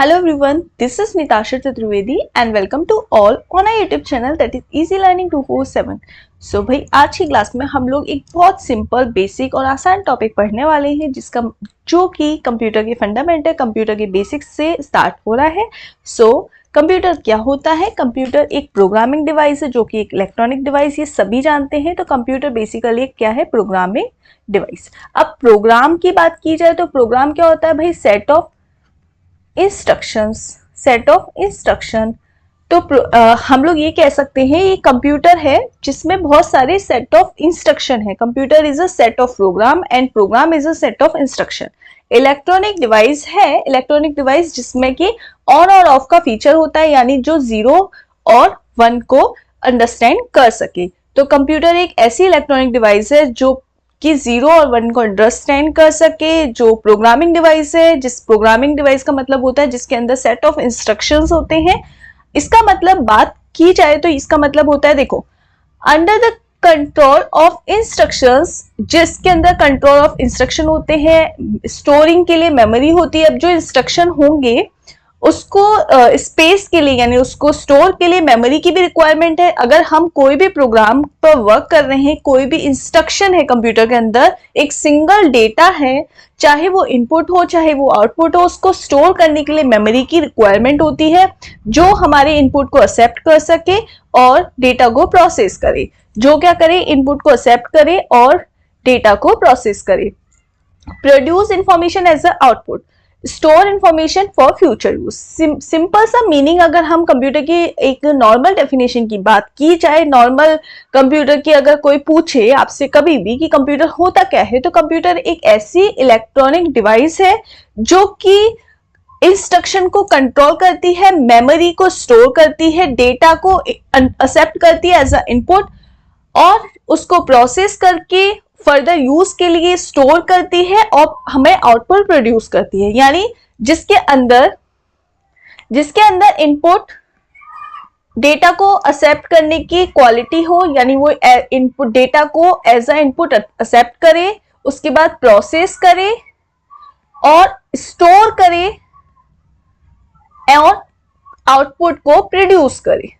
Hello everyone, this is Nitasha Chaturvedi and welcome to all on our YouTube channel that is Easy Learning 247. So भाई आज की class में हम लोग एक बहुत सिंपल बेसिक और आसान टॉपिक पढ़ने वाले हैं जो कि कंप्यूटर के फंडामेंटल कंप्यूटर के बेसिक्स से स्टार्ट हो रहा है। कंप्यूटर क्या होता है? कंप्यूटर एक प्रोग्रामिंग डिवाइस है जो कि एक इलेक्ट्रॉनिक डिवाइस, ये सभी जानते हैं। तो कंप्यूटर बेसिकली क्या है? Programming device. अब प्रोग्राम की बात की जाए तो प्रोग्राम क्या होता है भाई? Set of instruction. तो हम लोग ये कह सकते हैं ये कंप्यूटर है जिसमें बहुत सारे सेट ऑफ इंस्ट्रक्शन है। Computer is a set of program and program is a set of instruction. Electronic device है, इलेक्ट्रॉनिक डिवाइस जिसमें कि ऑन और ऑफ का फीचर होता है, यानी जो 0 और 1 को अंडरस्टैंड कर सके। तो कंप्यूटर एक ऐसी इलेक्ट्रॉनिक डिवाइस है जो कि 0 और 1 को अंडरस्टैंड कर सके, जो प्रोग्रामिंग डिवाइस है। जिस प्रोग्रामिंग डिवाइस का मतलब होता है जिसके अंदर सेट ऑफ इंस्ट्रक्शंस होते हैं। इसका मतलब बात की जाए तो इसका मतलब होता है, देखो, under the control of instructions, जिसके अंदर कंट्रोल ऑफ इंस्ट्रक्शन होते हैं, स्टोरिंग के लिए मेमोरी होती है। अब जो इंस्ट्रक्शन होंगे उसको स्पेस के लिए यानी उसको स्टोर के लिए मेमोरी की भी रिक्वायरमेंट है। अगर हम कोई भी प्रोग्राम पर वर्क कर रहे हैं, कोई भी इंस्ट्रक्शन है कंप्यूटर के अंदर, एक सिंगल डेटा है, चाहे वो इनपुट हो चाहे वो आउटपुट हो, उसको स्टोर करने के लिए मेमोरी की रिक्वायरमेंट होती है जो हमारे इनपुट को एक्सेप्ट कर सके और डेटा को प्रोसेस करे। जो क्या करे? इनपुट को एक्सेप्ट करे और डेटा को प्रोसेस करे। Produce information as a output, store information for future use. Simple सा मीनिंग अगर हम कंप्यूटर की एक नॉर्मल डेफिनेशन की बात की जाए, नॉर्मल कंप्यूटर की अगर कोई पूछे आपसे कभी भी कि कंप्यूटर होता क्या है, तो कंप्यूटर एक ऐसी इलेक्ट्रॉनिक डिवाइस है जो कि इंस्ट्रक्शन को कंट्रोल करती है, मेमोरी को स्टोर करती है, डेटा को एक्सेप्ट करती है एज अ इनपुट और उसको प्रोसेस करके फर्दर यूज के लिए स्टोर करती है और हमें आउटपुट प्रोड्यूस करती है। यानी जिसके अंदर इनपुट डेटा को एक्सेप्ट करने की क्वालिटी हो, यानी वो इनपुट डेटा को एज अ इनपुट एक्सेप्ट करे, उसके बाद प्रोसेस करे और स्टोर करे और आउटपुट को प्रोड्यूस करे।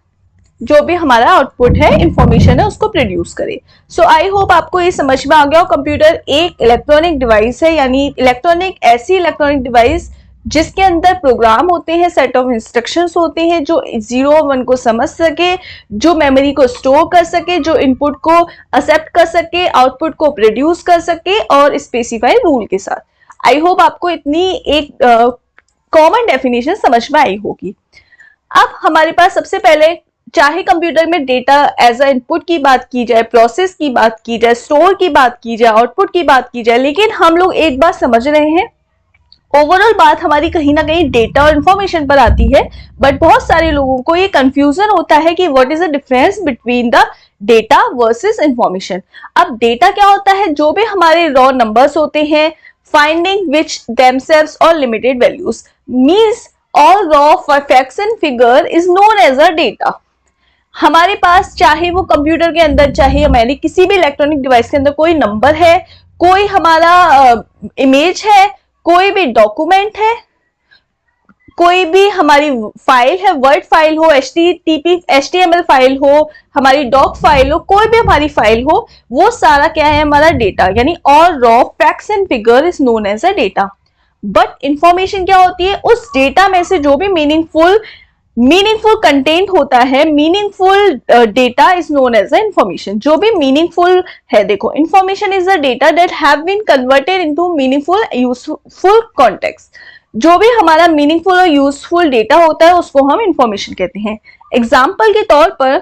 जो भी हमारा आउटपुट है, इंफॉर्मेशन है, उसको प्रोड्यूस करे। सो आई होप आपको ये समझ में आ गया हो। कंप्यूटर एक इलेक्ट्रॉनिक डिवाइस है, यानी ऐसी इलेक्ट्रॉनिक डिवाइस जिसके अंदर प्रोग्राम होते हैं, सेट ऑफ इंस्ट्रक्शंस होते हैं जो 0 और 1 को समझ सके, जो मेमोरी को स्टोर कर सके, जो इनपुट को एक्सेप्ट कर सके, आउटपुट को प्रोड्यूस कर सके और स्पेसिफाइड रूल के साथ। आई होप आपको इतनी एक कॉमन डेफिनेशन समझ में आई होगी। अब हमारे पास सबसे पहले, चाहे कंप्यूटर में डेटा एज अ इनपुट की बात की जाए, प्रोसेस की बात की जाए, स्टोर की बात की जाए, आउटपुट की बात की जाए, लेकिन हम लोग एक बात समझ रहे हैं, ओवरऑल बात हमारी कहीं ना कहीं डेटा और इंफॉर्मेशन पर आती है। बट बहुत सारे लोगों को ये कंफ्यूजन होता है कि what is the difference between the data versus information. अब डेटा क्या होता है? जो भी हमारे रॉ नंबर्स होते हैं, फाइंडिंग विच देमसेल्व्स और limited values, means all raw facts and figure is known as a data. हमारे पास चाहे वो कंप्यूटर के अंदर, चाहे हमारी किसी भी इलेक्ट्रॉनिक डिवाइस के अंदर कोई नंबर है, कोई हमारा इमेज है, कोई भी डॉक्यूमेंट है, कोई भी हमारी फाइल है, वर्ड फाइल हो, HTML फाइल हो, हमारी डॉक फाइल हो, कोई भी हमारी फाइल हो, वो सारा क्या है? हमारा डेटा। यानी all raw facts and figure is known as a data. But information क्या होती है? उस डेटा में से जो भी मीनिंगफुल कंटेंट होता है, meaningful data is known as a information. जो भी मीनिंगफुल है, देखो, information is a data that have been converted into meaningful useful context. जो भी हमारा मीनिंगफुल और यूजफुल डेटा होता है उसको हम इंफॉर्मेशन कहते हैं। एग्जाम्पल के तौर पर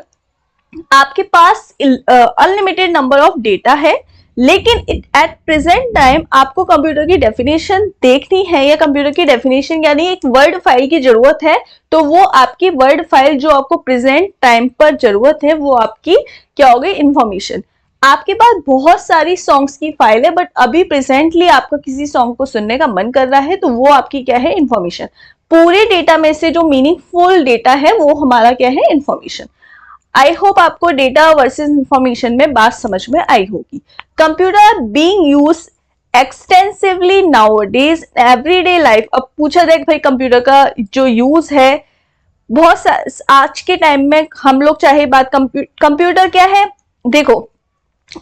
आपके पास अनलिमिटेड नंबर ऑफ डेटा है, लेकिन एट प्रेजेंट टाइम आपको कंप्यूटर की डेफिनेशन देखनी है, या कंप्यूटर की डेफिनेशन यानी एक वर्ड फाइल की जरूरत है, तो वो आपकी वर्ड फाइल जो आपको प्रेजेंट टाइम पर जरूरत है वो आपकी क्या होगी? इंफॉर्मेशन। आपके पास बहुत सारी सॉन्ग्स की फाइल है, बट अभी प्रेजेंटली आपका किसी सॉन्ग को सुनने का मन कर रहा है, तो वो आपकी क्या है? इंफॉर्मेशन। पूरे डेटा में से जो मीनिंगफुल डेटा है वो हमारा क्या है? इंफॉर्मेशन। आई होप आपको डेटा वर्सेस इंफॉर्मेशन में बात समझ में आई होगी। Computer being used extensively nowadays everyday life. अब पूछा जाए कि भाई कंप्यूटर का जो यूज है बहुत आज के टाइम में हम लोग चाहे बात कंप्यूटर क्या है, देखो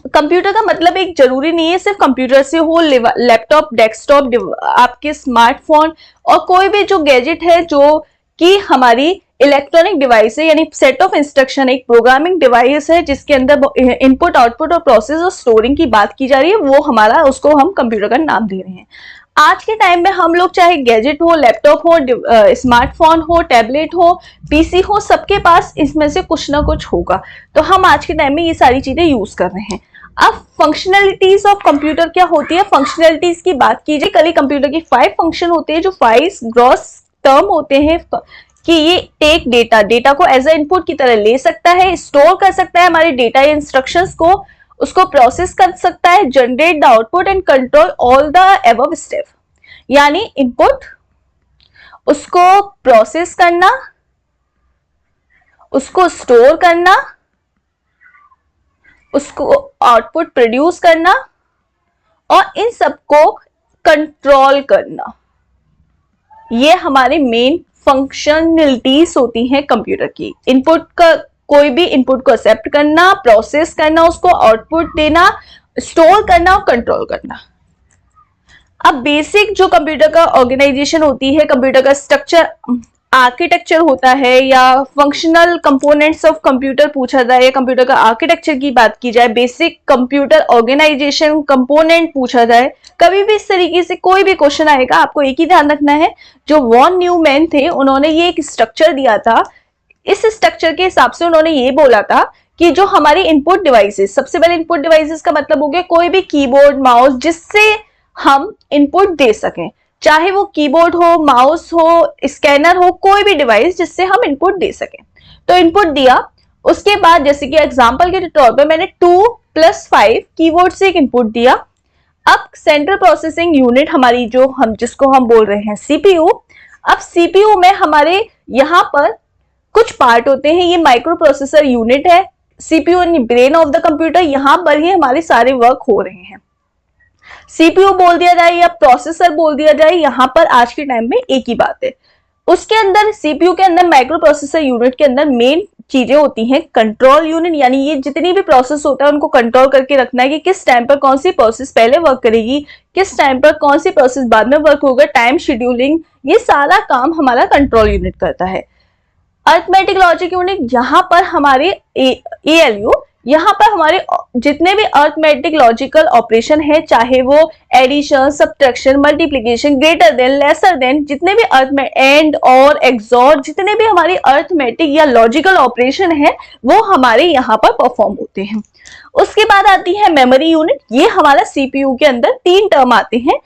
कंप्यूटर का मतलब एक जरूरी नहीं है सिर्फ कंप्यूटर से हो, लैपटॉप, डेस्कटॉप, आपके स्मार्टफोन और कोई भी जो गैजेट है जो कि हमारी इलेक्ट्रॉनिक डिवाइस है, यानी सेट ऑफ इंस्ट्रक्शन, एक प्रोग्रामिंग डिवाइस है जिसके अंदर इनपुट आउटपुट और प्रोसेस और स्टोरिंग की बात की जा रही है, वो हमारा उसको हम कंप्यूटर का नाम दे रहे हैं। आज के टाइम में हम लोग चाहे गैजेट हो, लैपटॉप हो, स्मार्टफोन हो, टैबलेट हो, पीसी हो, सबके पास इसमें से कुछ ना कुछ होगा। तो हम आज के टाइम में ये सारी चीजें यूज कर रहे हैं। अब फंक्शनलिटीज ऑफ कंप्यूटर क्या होती है, फंक्शनलिटीज की बात कीजिए। कल ही कंप्यूटर की 5 फंक्शन होते हैं जो 5 ग्रॉस टर्म होते हैं कि ये टेक डेटा को एज ए इनपुट की तरह ले सकता है, स्टोर कर सकता है हमारे डेटा या इंस्ट्रक्शंस को, उसको प्रोसेस कर सकता है, generate the output and control all the above step. यानी इनपुट, उसको प्रोसेस करना, उसको स्टोर करना, उसको आउटपुट प्रोड्यूस करना और इन सबको कंट्रोल करना, ये हमारे मेन फंक्शनलिटीज होती हैं कंप्यूटर की। इनपुट का, कोई भी इनपुट को एक्सेप्ट करना, प्रोसेस करना, उसको आउटपुट देना, स्टोर करना और कंट्रोल करना। अब बेसिक जो कंप्यूटर का ऑर्गेनाइजेशन होती है, कंप्यूटर का स्ट्रक्चर, आर्किटेक्चर होता है, या फंक्शनल कंपोनेंट्स ऑफ कंप्यूटर पूछा जाए, या कंप्यूटर का आर्किटेक्चर की बात की जाए, बेसिक कंप्यूटर ऑर्गेनाइजेशन कंपोनेंट पूछा जाए, कभी भी इस तरीके से कोई भी क्वेश्चन आएगा, आपको एक ही ध्यान रखना है, जो वॉन न्यूमैन थे उन्होंने ये एक स्ट्रक्चर दिया था। इस स्ट्रक्चर के हिसाब से उन्होंने ये बोला था कि जो हमारी इनपुट डिवाइसेस, सबसे पहले इनपुट डिवाइसेस का मतलब हो गया कोई भी कीबोर्ड, माउस, जिससे हम इनपुट दे सकें, चाहे वो कीबोर्ड हो, माउस हो, स्कैनर हो, कोई भी डिवाइस जिससे हम इनपुट दे सकें। तो इनपुट दिया, उसके बाद जैसे कि एग्जांपल के तौर पर मैंने 2+5 कीबोर्ड से एक इनपुट दिया। अब सेंट्रल प्रोसेसिंग यूनिट हमारी, जो हम जिसको हम बोल रहे हैं सीपीयू, अब सीपीयू में हमारे यहाँ पर कुछ पार्ट होते हैं, ये माइक्रो प्रोसेसर यूनिट है, सीपीयू यानी ब्रेन ऑफ द कंप्यूटर, यहां पर ही हमारे सारे वर्क हो रहे हैं। सीपीयू बोल दिया जाए या प्रोसेसर बोल दिया जाए, यहां पर आज के टाइम में एक ही बात है। उसके अंदर सीपीयू के अंदर, माइक्रो प्रोसेसर यूनिट के अंदर मेन चीजें होती हैं कंट्रोल यूनिट, यानी ये जितनी भी प्रोसेस होता है उनको कंट्रोल करके रखना है कि किस टाइम पर कौन सी प्रोसेस पहले वर्क करेगी, किस टाइम पर कौन सी प्रोसेस बाद में वर्क होगा, टाइम शेड्यूलिंग, ये सारा काम हमारा कंट्रोल यूनिट करता है। अरिथमेटिक लॉजिक यूनिट, यहाँ पर हमारे ALU, यहाँ पर हमारे जितने भी अरिथमेटिक लॉजिकल ऑपरेशन है, चाहे वो addition, subtraction, multiplication, greater than, lesser than, जितने भी एंड और एक्सॉर, जितने भी हमारी अरिथमेटिक या लॉजिकल ऑपरेशन है वो हमारे यहाँ पर परफॉर्म होते हैं। उसके बाद आती है मेमोरी यूनिट। ये हमारा सीपीयू के अंदर 3 टर्म आते हैं,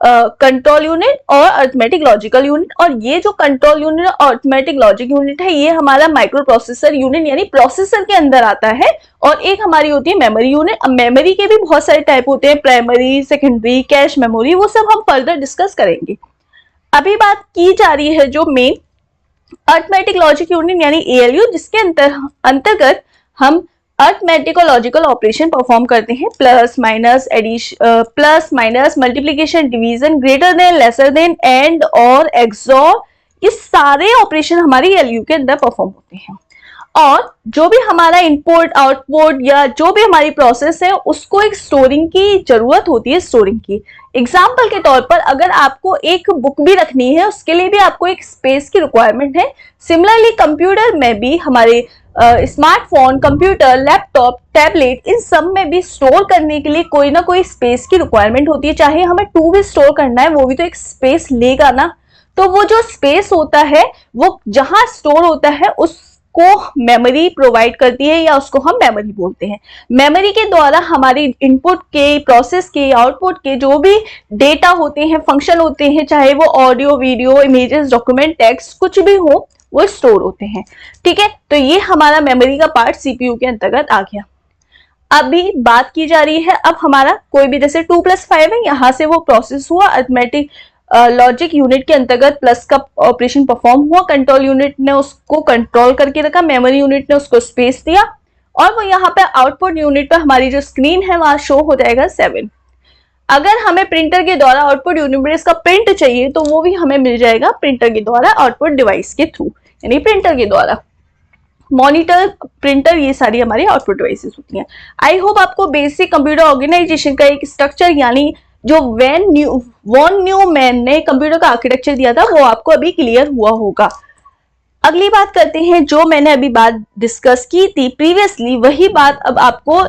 कंट्रोल यूनिट और अरिथमेटिक लॉजिकल यूनिट। और ये जो कंट्रोल यूनिट और अरिथमेटिक लॉजिक यूनिट है, ये हमारा माइक्रो प्रोसेसर यूनिट यानी प्रोसेसर के अंदर आता है। और एक हमारी होती है मेमोरी यूनिट। अब मेमोरी के भी बहुत सारे टाइप होते हैं, प्राइमरी, सेकेंडरी, कैश मेमोरी, वो सब हम फर्दर डिस्कस करेंगे। अभी बात की जा रही है जो मेन अरिथमेटिक लॉजिक यूनिट यानी ALU, जिसके अंतर्गत हम अरिथमेटिक और लॉजिकल ऑपरेशन परफॉर्म करते हैं, plus minus, addition, plus minus, multiplication, division, greater than, lesser than, and और एक्सॉर, ये सारे ऑपरेशन हमारे ALU के अंदर परफॉर्म होते हैं। और जो भी हमारा इनपुट आउटपुट या जो भी हमारी प्रोसेस है, उसको एक स्टोरिंग की जरूरत होती है, स्टोरिंग की। एग्जाम्पल के तौर पर अगर आपको एक बुक भी रखनी है, उसके लिए भी आपको एक स्पेस की रिक्वायरमेंट है। सिमिलरली कंप्यूटर में भी, हमारे स्मार्टफोन, कंप्यूटर, लैपटॉप, टैबलेट, इन सब में भी स्टोर करने के लिए कोई ना कोई स्पेस की रिक्वायरमेंट होती है। चाहे हमें 2 भी स्टोर करना है, वो भी तो एक स्पेस लेगा ना। तो वो जो स्पेस होता है, वो जहां स्टोर होता है उसको मेमोरी प्रोवाइड करती है, या उसको हम मेमोरी बोलते हैं। मेमोरी के द्वारा हमारी इनपुट के, प्रोसेस के, आउटपुट के जो भी डेटा होते हैं, फंक्शन होते हैं, चाहे वो audio, video, images, document, text, कुछ भी हो, वो स्टोर होते हैं। ठीक है, तो ये हमारा मेमोरी का पार्ट सीपीयू के अंतर्गत आ गया। अभी बात की जा रही है, अब हमारा कोई भी जैसे 2+5 है, यहां से वो प्रोसेस हुआ, अरिथमेटिक लॉजिक यूनिट के अंतर्गत प्लस का ऑपरेशन परफॉर्म हुआ, कंट्रोल यूनिट ने उसको कंट्रोल करके रखा, मेमोरी यूनिट ने उसको स्पेस दिया, और वो यहाँ पे आउटपुट यूनिट पर हमारी जो स्क्रीन है वहां शो हो जाएगा 7। अगर हमें प्रिंटर के द्वारा आउटपुट यूनिट में इसका प्रिंट चाहिए तो वो भी हमें मिल जाएगा प्रिंटर के द्वारा आउटपुट डिवाइस के थ्रू, यानी प्रिंटर के द्वारा। मॉनिटर, प्रिंटर, ये सारी हमारी आउटपुट डिवाइसेस होती हैं। आई होप आपको बेसिक कंप्यूटर ऑर्गेनाइजेशन का एक स्ट्रक्चर, यानी जो वॉन न्यूमैन ने कंप्यूटर का आर्किटेक्चर दिया था वो आपको अभी क्लियर हुआ होगा। अगली बात करते हैं, जो मैंने अभी बात डिस्कस की थी प्रीवियसली, वही बात अब आपको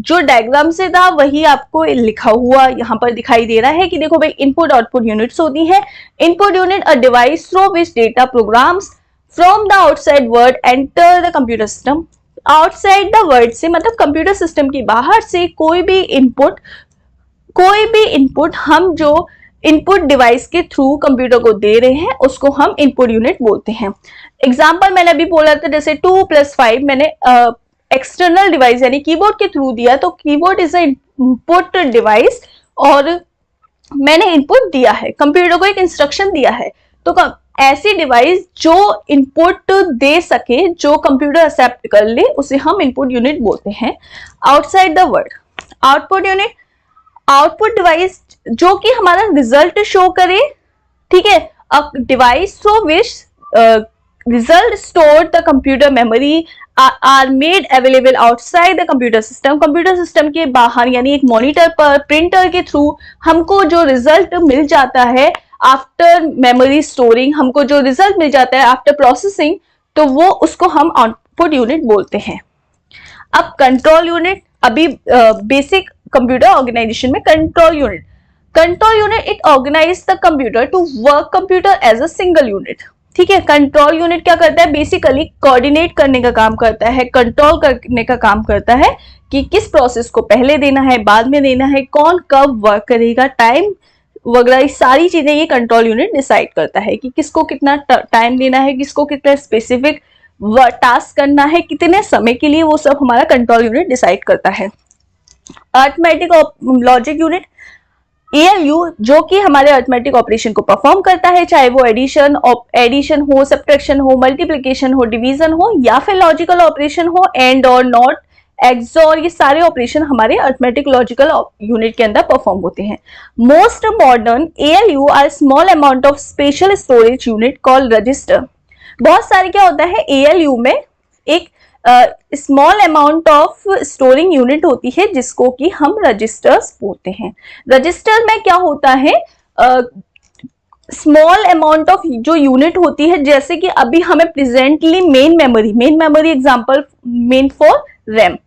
जो डायग्राम से था वही आपको लिखा हुआ यहाँ पर दिखाई दे रहा है कि देखो भाई, इनपुट आउटपुट यूनिट्स होती है। Input unit a device through which data programmes from the outside world enter the computer system. Outside the world से मतलब कंप्यूटर सिस्टम के बाहर से कोई भी इनपुट हम जो इनपुट डिवाइस के थ्रू कंप्यूटर को दे रहे हैं उसको हम इनपुट यूनिट बोलते हैं। एग्जांपल मैंने अभी बोला था, जैसे 2+5 मैंने एक्सटर्नल डिवाइस यानी कीबोर्ड के थ्रू दिया, तो keyboard is a input device और मैंने इनपुट दिया है, कंप्यूटर को एक इंस्ट्रक्शन दिया है। तो ऐसी डिवाइस जो इनपुट दे सके, जो कंप्यूटर एक्सेप्ट कर ले, उसे हम इनपुट यूनिट बोलते हैं। Outside the world, output unit, output device जो कि हमारा रिजल्ट शो करे, ठीक है। A device through which result stored the computer memory are made available outside the computer system. Computer system के बाहर यानी एक मॉनिटर पर, प्रिंटर के थ्रू हमको जो रिजल्ट मिल जाता है आफ्टर मेमोरी स्टोरिंग, हमको जो रिजल्ट मिल जाता है आफ्टर प्रोसेसिंग, तो वो उसको हम आउटपुट यूनिट बोलते हैं। अब कंट्रोल यूनिट, अभी बेसिक कंप्यूटर ऑर्गेनाइजेशन में control unit it organize the computer to work computer as a single unit, ठीक है। कंट्रोल यूनिट क्या करता है, बेसिकली कोऑर्डिनेट करने का काम करता है, कंट्रोल करने का काम करता है कि किस प्रोसेस को पहले देना है, बाद में देना है, कौन कब वर्क करेगा, टाइम वगैरह सारी चीजें ये कंट्रोल यूनिट डिसाइड करता है कि किसको कितना टाइम देना है, किसको कितना स्पेसिफिक टास्क करना है, कितने समय के लिए, वो सब हमारा कंट्रोल यूनिट डिसाइड करता है। अरिथमेटिक लॉजिक यूनिट, ALU, जो कि हमारे अरिथमेटिक ऑपरेशन को परफॉर्म करता है, चाहे वो एडिशन हो, सब्ट्रैक्शन हो, मल्टीप्लिकेशन हो, डिवीजन हो, या फिर लॉजिकल ऑपरेशन हो, एंड और नॉट, एक्सॉर, ये सारे ऑपरेशन हमारे अरिथमेटिक लॉजिकल यूनिट के अंदर परफॉर्म होते हैं। Most modern ALU are small amount of special storage unit called register. बहुत सारे क्या होता है, ALU में एक small amount of storing unit होती है जिसको कि हम रजिस्टर्स बोलते हैं। रजिस्टर में क्या होता है, स्मॉल अमाउंट ऑफ जो यूनिट होती है, जैसे कि अभी हमें presently main memory example main for RAM,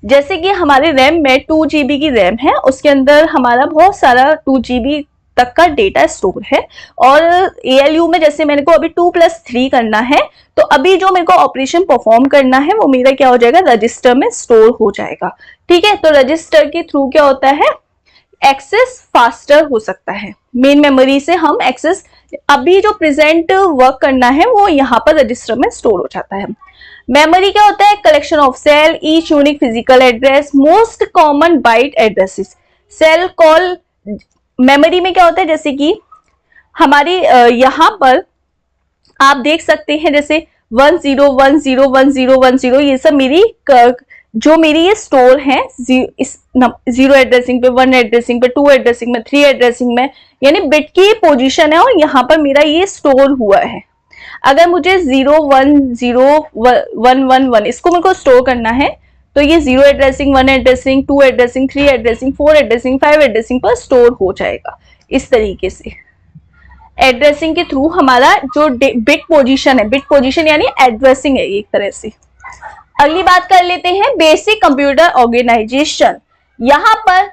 जैसे कि हमारे रैम में 2 GB की रैम है, उसके अंदर हमारा बहुत सारा 2 GB तक का डेटा स्टोर है। और ALU में जैसे मैंने को अभी 2+3 करना है, तो अभी जो मेरे को ऑपरेशन परफॉर्म करना है वो मेरा क्या हो जाएगा, रजिस्टर में स्टोर हो जाएगा, ठीक है। तो रजिस्टर के थ्रू क्या होता है, एक्सेस फास्टर हो सकता है। मेन मेमोरी से हम एक्सेस, अभी जो प्रेजेंट वर्क करना है वो यहाँ पर रजिस्टर में स्टोर हो जाता है। मेमोरी क्या होता है, collection of cell, each unique physical address, most common byte addresses. Cell call memory में क्या होता है, जैसे कि हमारी यहाँ पर आप देख सकते हैं, जैसे 10101010, ये सब मेरी जो मेरी ये स्टोर है, इस 0 एड्रेसिंग पे, 1 एड्रेसिंग पे, 2 एड्रेसिंग में, 3 एड्रेसिंग में, यानी बिट की पोजीशन है और यहाँ पर मेरा ये स्टोर हुआ है। अगर मुझे 0 1 0 1 1 1 इसको मेरे को स्टोर करना है, तो ये 0 addressing, 1 addressing, 2 addressing, 3 addressing, 4 addressing, 5 addressing पर स्टोर हो जाएगा। इस तरीके से एड्रेसिंग के थ्रू हमारा जो बिट पोजीशन है, बिट पोजीशन यानी एड्रेसिंग है एक तरह से। अगली बात कर लेते हैं बेसिक कंप्यूटर ऑर्गेनाइजेशन। यहाँ पर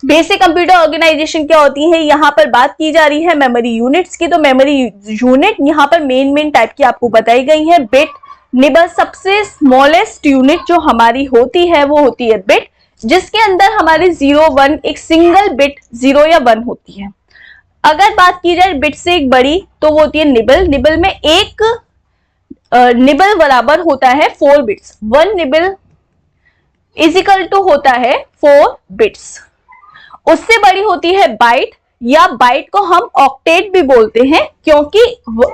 बेसिक कंप्यूटर ऑर्गेनाइजेशन क्या होती है, यहाँ पर बात की जा रही है मेमोरी यूनिट्स की। तो मेमोरी यूनिट यहाँ पर मेन टाइप की आपको बताई गई है। बिट, निबल, सबसे स्मॉलेस्ट यूनिट जो हमारी होती है वो होती है बिट, जिसके अंदर हमारे 0 1 एक सिंगल बिट 0 या 1 होती है। अगर बात की जाए बिट से एक बड़ी, तो वो होती है निबल। निबल में एक निबल बराबर होता है 4 bits. 1 nibble is equal to होता है 4 बिट्स। उससे बड़ी होती है बाइट, या बाइट को हम ऑक्टेट भी बोलते हैं, क्योंकि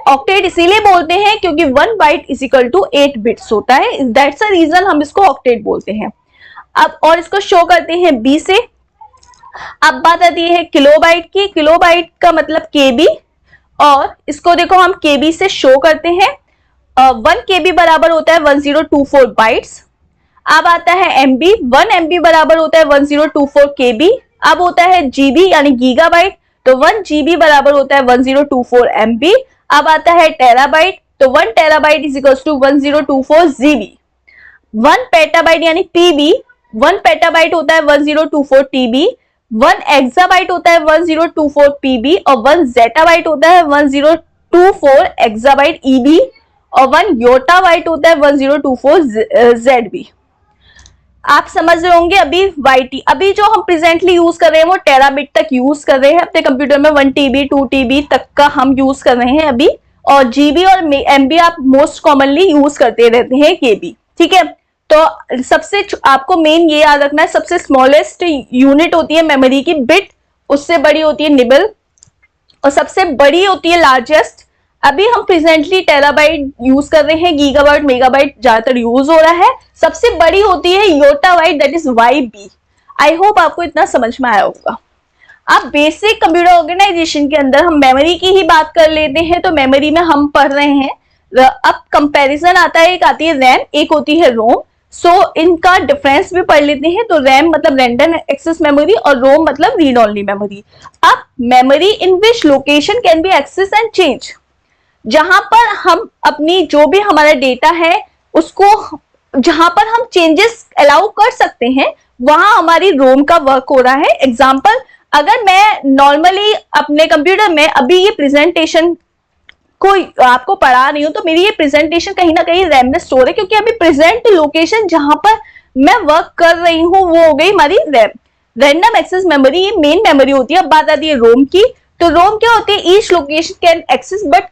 ऑक्टेट इसीलिए बोलते हैं क्योंकि 1 byte is equal to 8 bits होता है। दैट्स अ रीजन हम इसको ऑक्टेट बोलते हैं। अब और इसको शो करते हैं बी से। अब बात आती है किलोबाइट की। किलोबाइट का मतलब केबी, और इसको देखो हम केबी से शो करते हैं। 1 केबी बराबर होता है 1024 बाइट्स। अब आता है एमबी, 1 एमबी बराबर होता है 1024 केबी। अब होता है जीबी यानी गीगाबाइट, तो 1 जीबी बराबर होता है 1024 एमबी। अब आता है टेराबाइट, तो 1 terabyte is equal to 1024 GB. 1 petabyte यानी पीबी, 1 पेटाबाइट होता है 1024 टीबी। 1 एक्साबाइट होता है 1024 पीबी, और 1 जेटाबाइट होता है 1024 एक्साबाइट ईबी, और 1 योटाबाइट होता है 1024 जेडबी। आप समझ रहे होंगे। अभी वाईटी, अभी जो हम प्रेजेंटली यूज कर रहे हैं वो टेराबिट तक यूज कर रहे हैं अपने कंप्यूटर में, 1 टीबी 2 टीबी तक का हम यूज कर रहे हैं अभी। और जीबी और एमबी आप मोस्ट कॉमनली यूज करते रहते हैं केबी, ठीक है। तो सबसे आपको मेन ये याद रखना है, सबसे स्मॉलेस्ट यूनिट होती है मेमोरी की बिट, उससे बड़ी होती है निबल, और सबसे बड़ी होती है लार्जेस्ट। अभी हम प्रेजेंटली टेराबाइट यूज कर रहे हैं, गीगाबाइट मेगाबाइट ज्यादातर यूज हो रहा है। सबसे बड़ी होती है yottabyte, that is YB. I hope आपको इतना समझ में आया होगा। अब बेसिक कंप्यूटर ऑर्गेनाइजेशन के अंदर हम मेमोरी की ही बात कर लेते हैं। तो मेमोरी में हम पढ़ रहे हैं, अब कंपैरिजन आता है, एक आती है रैम, एक होती है रोम। सो इनका डिफरेंस भी पढ़ लेते हैं। तो रैम मतलब रैंडम एक्सेस मेमोरी, और रोम मतलब रीड ओनली मेमोरी। अब memory in which location can be access and change, जहां पर हम अपनी जो भी हमारा डेटा है उसको जहां पर हम चेंजेस अलाउ कर सकते हैं, वहां हमारी रोम का वर्क हो रहा है। एग्जांपल, अगर मैं नॉर्मली अपने कंप्यूटर में अभी ये प्रेजेंटेशन को आपको पढ़ा रही हूं, तो मेरी ये प्रेजेंटेशन कहीं ना कहीं रैम में स्टोर है, क्योंकि अभी प्रेजेंट लोकेशन जहां पर मैं वर्क कर रही हूं वो हो गई हमारी रैम, रैंडम एक्सेस मेमोरी। ये मेन मेमोरी होती है। अब बात आती है रोम की। तो रोम क्या होती है, each location can access but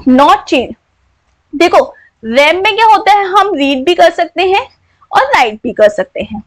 not change. देखो रैम में क्या होता है, हम रीड भी कर सकते हैं और राइट भी कर सकते हैं,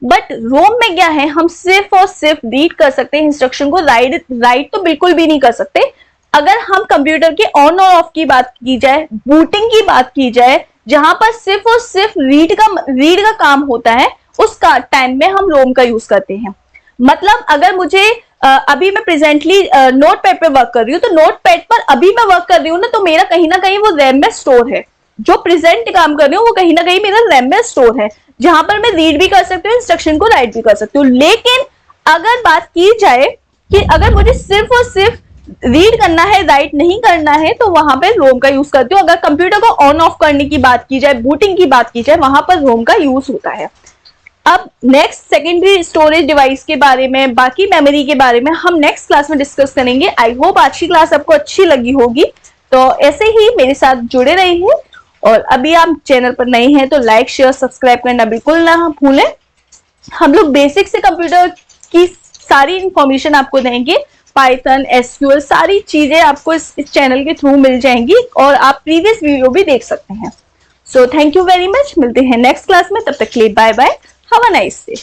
बट रोम में क्या है, हम सिर्फ और सिर्फ रीड कर सकते हैं इंस्ट्रक्शन को, राइट तो बिल्कुल भी नहीं कर सकते। अगर हम कंप्यूटर के ऑन और ऑफ की बात की जाए, बूटिंग की बात की जाए, जहां पर सिर्फ और सिर्फ रीड का काम होता है, उसका टाइम में हम रोम का यूज करते हैं। मतलब अगर मुझे अभी मैं प्रेजेंटली नोटपैड पे वर्क कर रही हूँ, तो नोटपैड पर अभी मैं वर्क कर रही हूँ ना, तो मेरा कहीं ना कहीं वो रैम में स्टोर है। जो प्रेजेंट काम कर रही हूँ वो कहीं ना कहीं मेरा रैम में स्टोर है, जहां पर मैं रीड भी कर सकती हूँ, इंस्ट्रक्शन को राइट भी कर सकती हूँ। लेकिन अगर बात की जाए कि अगर मुझे सिर्फ और सिर्फ रीड करना है, राइट नहीं करना है, तो वहां पे रोम का यूज करती हूँ। अगर कंप्यूटर को ऑन ऑफ करने की बात की जाए, बूटिंग की बात की जाए, वहां पर रोम का यूज होता है। अब नेक्स्ट सेकेंडरी स्टोरेज डिवाइस के बारे में, बाकी मेमोरी के बारे में हम नेक्स्ट क्लास में डिस्कस करेंगे। आई होप आज की क्लास आपको अच्छी लगी होगी। तो ऐसे ही मेरे साथ जुड़े रहिए, और अभी आप चैनल पर नए हैं तो लाइक शेयर सब्सक्राइब करना बिल्कुल ना भूलें। हम लोग बेसिक से कंप्यूटर की सारी इंफॉर्मेशन आपको देंगे, पाइथन, एसक्यूएल, सारी चीजें आपको इस चैनल के थ्रू मिल जाएंगी, और आप प्रीवियस वीडियो भी देख सकते हैं। So thank you very much, मिलते हैं नेक्स्ट क्लास में, तब तक के लिए bye bye, have a nice day.